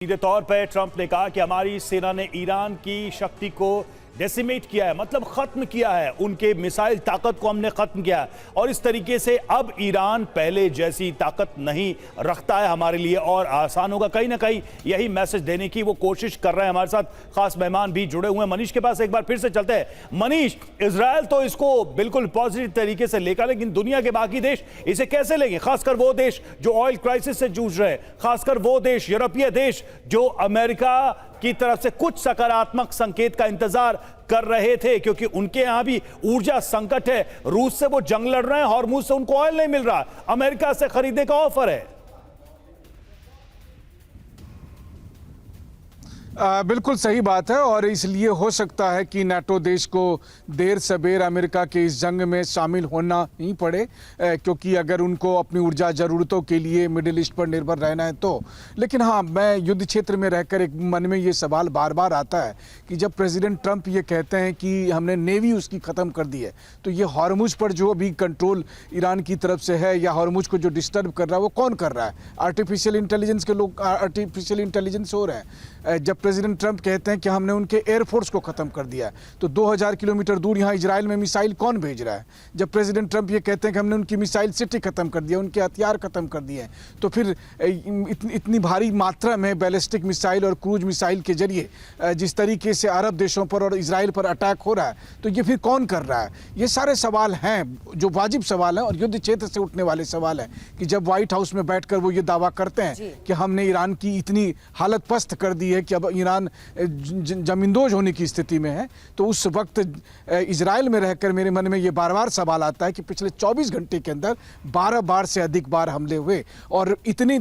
सीधे तौर पर ट्रंप ने कहा कि हमारी सेना ने ईरान की शक्ति को डेसिमेट किया है, मतलब खत्म किया है, उनके मिसाइल ताकत को हमने खत्म किया है और इस तरीके से अब ईरान पहले जैसी ताकत नहीं रखता है, हमारे लिए और आसान होगा। कहीं ना कहीं यही मैसेज देने की वो कोशिश कर रहे हैं। हमारे साथ खास मेहमान भी जुड़े हुए हैं। मनीष के पास एक बार फिर से चलते हैं। मनीष, इजराइल तो इसको बिल्कुल पॉजिटिव तरीके से लेकर, लेकिन दुनिया के बाकी देश इसे कैसे लेंगे? खासकर वो देश जो ऑयल क्राइसिस से जूझ रहे हैं, खासकर वो देश, यूरोपीय देश जो अमेरिका की तरफ से कुछ सकारात्मक संकेत का इंतजार कर रहे थे, क्योंकि उनके यहां भी ऊर्जा संकट है। रूस से वो जंग लड़ रहे हैं, हॉर्मुज से उनको ऑयल नहीं मिल रहा, अमेरिका से खरीदने का ऑफर है। बिल्कुल सही बात है और इसलिए हो सकता है कि नाटो देश को देर सबेर अमेरिका के इस जंग में शामिल होना ही पड़े, क्योंकि अगर उनको अपनी ऊर्जा ज़रूरतों के लिए मिडिल ईस्ट पर निर्भर रहना है तो। लेकिन हाँ, मैं युद्ध क्षेत्र में रहकर एक मन में ये सवाल बार बार आता है कि जब प्रेसिडेंट ट्रंप ये कहते हैं कि हमने नेवी उसकी ख़त्म कर दी है, तो ये हॉर्मुज पर जो अभी कंट्रोल ईरान की तरफ से है या हॉर्मुज को जो डिस्टर्ब कर रहा है वो कौन कर रहा है? आर्टिफिशियल इंटेलिजेंस के लोग, आर्टिफिशियल इंटेलिजेंस हो रहे हैं। जब प्रेसिडेंट ट्रंप कहते हैं कि हमने उनके एयरफोर्स को ख़त्म कर दिया है, तो 2000 किलोमीटर दूर यहाँ इजराइल में मिसाइल कौन भेज रहा है? जब प्रेसिडेंट ट्रंप ये कहते हैं कि हमने उनकी मिसाइल सिटी ख़त्म कर दिया, उनके हथियार ख़त्म कर दिए हैं, तो फिर इतनी भारी मात्रा में बैलिस्टिक मिसाइल और क्रूज मिसाइल के जरिए जिस तरीके से अरब देशों पर और इजराइल पर अटैक हो रहा है, तो ये फिर कौन कर रहा है? ये सारे सवाल हैं जो वाजिब सवाल हैं और युद्ध क्षेत्र से उठने वाले सवाल हैं कि जब व्हाइट हाउस में बैठकर वो ये दावा करते हैं कि हमने ईरान की इतनी हालत पस्त कर दी है कि अब ईरान जमींदोज होने की स्थिति में है, तो उस वक्त इजराइल में रहकर मेरे मन में ये बार बार सवाल आता है कि पिछले 24 घंटे के अंदर 12 बार से अधिक बार हमले हुए और इतनी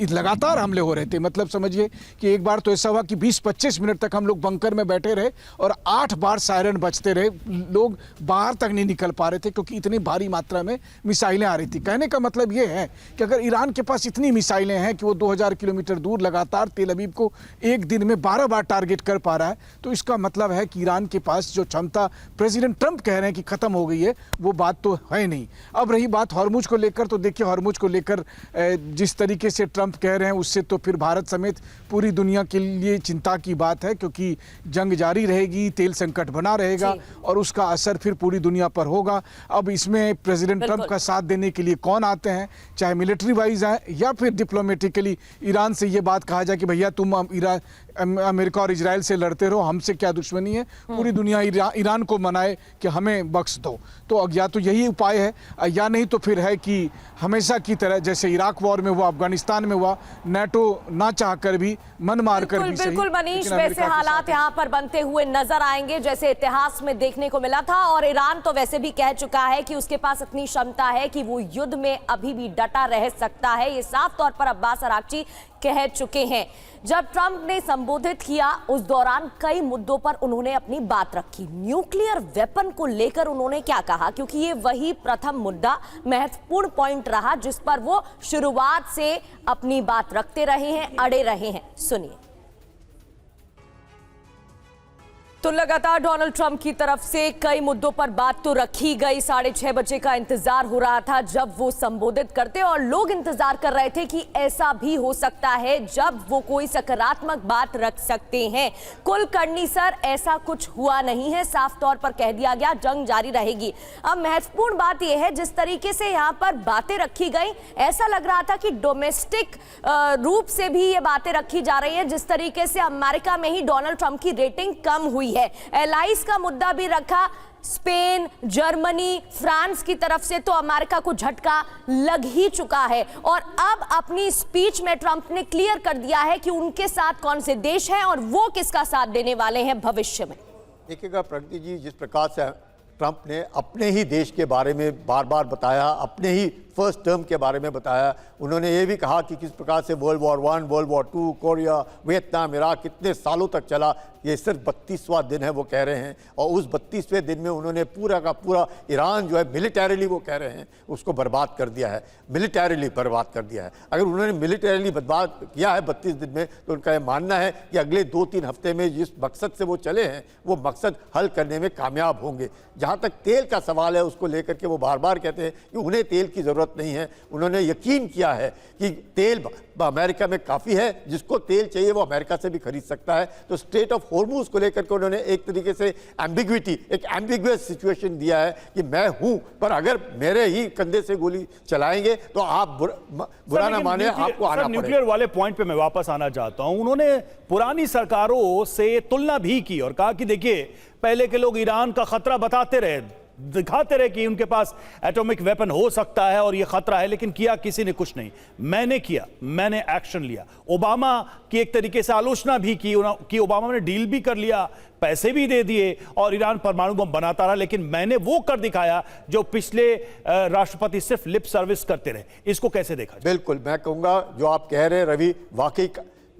लगातार हमले हो रहे थे। मतलब समझिए कि एक बार तो ऐसा हुआ कि 20-25 मिनट तक हम लोग बंकर में बैठे रहे और 8 बार सायरन बजते रहे, लोग बाहर तक नहीं निकल पा रहे थे क्योंकि इतनी भारी मात्रा में मिसाइलें आ रही थी। कहने का मतलब ये है कि अगर ईरान के पास इतनी मिसाइलें हैं कि वो 2000 किलोमीटर दूर लगातार तेल अवीव को एक दिन में 12 बार टारगेट कर पा रहा है, तो इसका मतलब है कि ईरान के पास जो क्षमता प्रेसिडेंट ट्रंप कह रहे हैं कि खत्म हो गई है, वो बात तो है नहीं। अब रही बात हॉर्मुज को लेकर, तो देखिए हॉर्मुज को लेकर जिस तरीके से ट्रंप कह रहे हैं उससे तो फिर भारत समेत पूरी दुनिया के लिए चिंता की बात है, क्योंकि जंग जारी रहेगी, तेल संकट बना रहेगा और उसका असर फिर पूरी दुनिया पर होगा। अब इसमें प्रेसिडेंट ट्रंप का साथ देने के लिए कौन आते हैं, चाहे मिलिट्री वाइज आए या फिर डिप्लोमेटिकली ईरान से ये बात कहा जाए कि भैया तुम अमेरिका और इजराइल से लड़ते रहो, हमसे क्या दुश्मनी है, पूरी दुनिया ईरान को मनाए कि हमें बख्श दो। तो या तो यही उपाय है या नहीं तो फिर है कि हमेशा की तरह जैसे इराक वॉर में हुआ, अफगानिस्तान में हुआ, नाटो ना चाहकर भी मन मार कर भी सही। बिल्कुल मनीष, वैसे हालात यहाँ पर बनते हुए नजर आएंगे जैसे इतिहास में देखने को मिला था। और ईरान तो वैसे भी कह चुका है कि उसके पास इतनी क्षमता है कि वो युद्ध में अभी भी डटा रह सकता है। ये साफ तौर पर अब्बास अराक्ची कह चुके हैं। जब ट्रंप ने संबोधित किया उस दौरान कई मुद्दों पर उन्होंने अपनी बात रखी। न्यूक्लियर वेपन को लेकर उन्होंने क्या कहा, क्योंकि ये वही प्रथम मुद्दा, महत्वपूर्ण पॉइंट रहा जिस पर वो शुरुआत से अपनी बात रखते रहे हैं, अड़े रहे हैं। सुनिए। तो लगातार डोनाल्ड ट्रंप की तरफ से कई मुद्दों पर बात तो रखी गई। 6:30 बजे का इंतजार हो रहा था जब वो संबोधित करते और लोग इंतजार कर रहे थे कि ऐसा भी हो सकता है जब वो कोई सकारात्मक बात रख सकते हैं। कुलकर्णी सर, ऐसा कुछ हुआ नहीं है, साफ तौर पर कह दिया गया जंग जारी रहेगी। अब महत्वपूर्ण बात यह है जिस तरीके से यहाँ पर बातें रखी गई, ऐसा लग रहा था कि डोमेस्टिक रूप से भी ये बातें रखी जा रही है। जिस तरीके से अमेरिका में ही डोनाल्ड ट्रंप की रेटिंग कम हुई है, एलाइज का मुद्दा भी रखा, स्पेन, जर्मनी, फ्रांस की तरफ से तो अमेरिका को झटका लग ही चुका है। और अब अपनी स्पीच में ट्रंप ने क्लियर कर दिया है कि उनके साथ कौन से देश हैं और वो किसका साथ देने वाले हैं भविष्य में। देखिएगा प्रगति जी, जिस प्रकार से ट्रंप ने अपने ही देश के बारे में बार बार बताया, अपने ही फर्स्ट टर्म के बारे में बताया, उन्होंने ये भी कहा कि किस प्रकार से world war 1, world war 2, Korea, Vietnam, Iraq कितने सालों तक चला। ये सिर्फ 32वां दिन है वो कह रहे हैं और उस 32वें दिन में उन्होंने पूरा का पूरा ईरान जो है मिलिटरीली, वो कह रहे हैं, उसको बर्बाद कर दिया है, मिलिटरीली बर्बाद कर दिया है। अगर उन्होंने मिलिटरीली बर्बाद किया है 32 दिन में, तो उनका ये मानना है कि अगले 2-3 हफ्ते में जिस मकसद से वो चले हैं वो मकसद हल करने में कामयाब होंगे। जहाँ तक तेल का सवाल है उसको लेकर के वो बार बार कहते हैं कि उन्हें तेल की ज़रूरत जरूरत नहीं है। उन्होंने यकीन किया है कि तेल अमेरिका में काफ़ी है, जिसको तेल चाहिए वो अमेरिका से भी खरीद सकता है। तो स्ट्रेट ऑफ हॉर्मूज को लेकर के उन्होंने एक तरीके से एम्बिग्विटी, एक एम्बिगुअस सिचुएशन दिया है कि मैं हूं, पर अगर मेरे ही कंधे से गोली चलाएंगे तो आप बुरा ना माने, आपको आना पड़ेगा। न्यूक्लियर वाले पॉइंट पे मैं वापस आना चाहता हूं। उन्होंने पुरानी सरकारों से तुलना भी की और कहा कि देखिए, पहले के लोग ईरान का खतरा बताते रहे, दिखाते रहे कि उनके पास एटॉमिक वेपन हो सकता है और यह खतरा है, लेकिन किया किसी ने कुछ नहीं। मैंने किया, मैंने एक्शन लिया। ओबामा की एक तरीके से आलोचना भी की कि ओबामा ने डील भी कर लिया, पैसे भी दे दिए और ईरान परमाणु बम बनाता रहा, लेकिन मैंने वो कर दिखाया जो पिछले राष्ट्रपति सिर्फ लिप सर्विस करते रहे। इसको कैसे देखा? बिल्कुल, मैं कहूंगा जो आप कह रहे हैं रवि, वाकई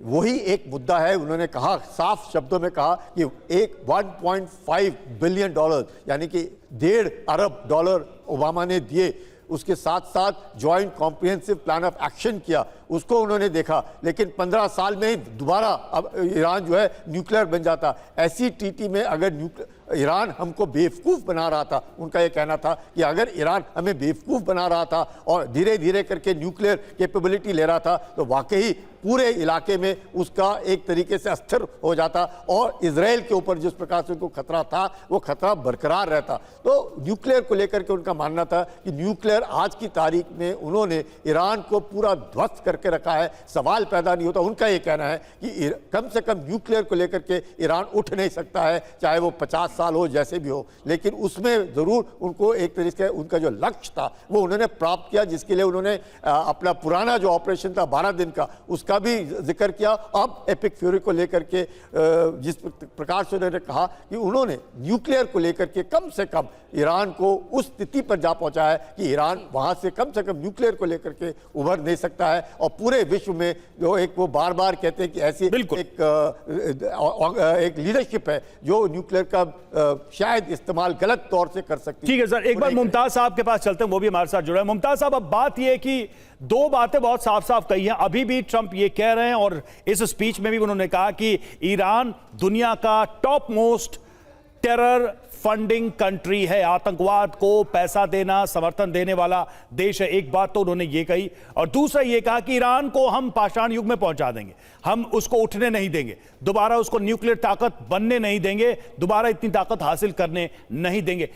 वही एक मुद्दा है। उन्होंने कहा, साफ शब्दों में कहा कि एक 1.5 बिलियन डॉलर यानी कि 1.5 अरब डॉलर ओबामा ने दिए, उसके साथ साथ joint comprehensive plan of action किया, उसको उन्होंने देखा। लेकिन 15 साल में ही दोबारा अब ईरान जो है न्यूक्लियर बन जाता। ऐसी टीटी में अगर ईरान हमको बेवकूफ़ बना रहा था, उनका ये कहना था कि अगर ईरान हमें बेवकूफ़ बना रहा था और धीरे धीरे करके न्यूक्लियर कैपेबिलिटी ले रहा था, तो वाकई पूरे इलाके में उसका एक तरीके से अस्थिर हो जाता और इजराइल के ऊपर जिस प्रकार से उनको खतरा था वो खतरा बरकरार रहता। तो न्यूक्लियर को लेकर के उनका मानना था कि न्यूक्लियर आज की तारीख में उन्होंने ईरान को पूरा ध्वस्त करके रखा है, सवाल पैदा नहीं होता। उनका ये कहना है कि कम से कम न्यूक्लियर को लेकर के ईरान उठ नहीं सकता है, चाहे वो 50 साल हो, जैसे भी हो, लेकिन उसमें जरूर उनको एक तरीके से उनका जो लक्ष्य था वो उन्होंने प्राप्त किया, जिसके लिए उन्होंने अपना पुराना जो ऑपरेशन था 12 दिन का, उसका भी जिक्र किया। अब एपिक फ्यूरी को लेकर के जिस प्रकार से उन्होंने कहा कि उन्होंने न्यूक्लियर को लेकर के कम से कम ईरान को उस स्थिति पर जा पहुंचा है कि ईरान वहां से कम न्यूक्लियर को लेकर के उभर नहीं सकता है। और पूरे विश्व में जो एक वो बार बार कहते हैं कि ऐसी एक लीडरशिप है जो न्यूक्लियर का शायद इस्तेमाल गलत तौर से कर सकती है। ठीक है सर, एक बार मुमताज साहब के पास चलते हैं, वो भी हमारे साथ जुड़े हैं। मुमताज साहब, अब बात यह है कि दो बातें बहुत साफ साफ कही हैं। अभी भी ट्रंप ये कह रहे हैं और इस स्पीच में भी उन्होंने कहा कि ईरान दुनिया का top most terror funding country है, आतंकवाद को पैसा देना, समर्थन देने वाला देश है। एक बात तो उन्होंने ये कही, और दूसरा ये कहा कि ईरान को हम पाषाण युग में पहुंचा देंगे, हम उसको उठने नहीं देंगे, दोबारा उसको न्यूक्लियर ताकत बनने नहीं देंगे, दोबारा इतनी ताकत हासिल करने नहीं देंगे।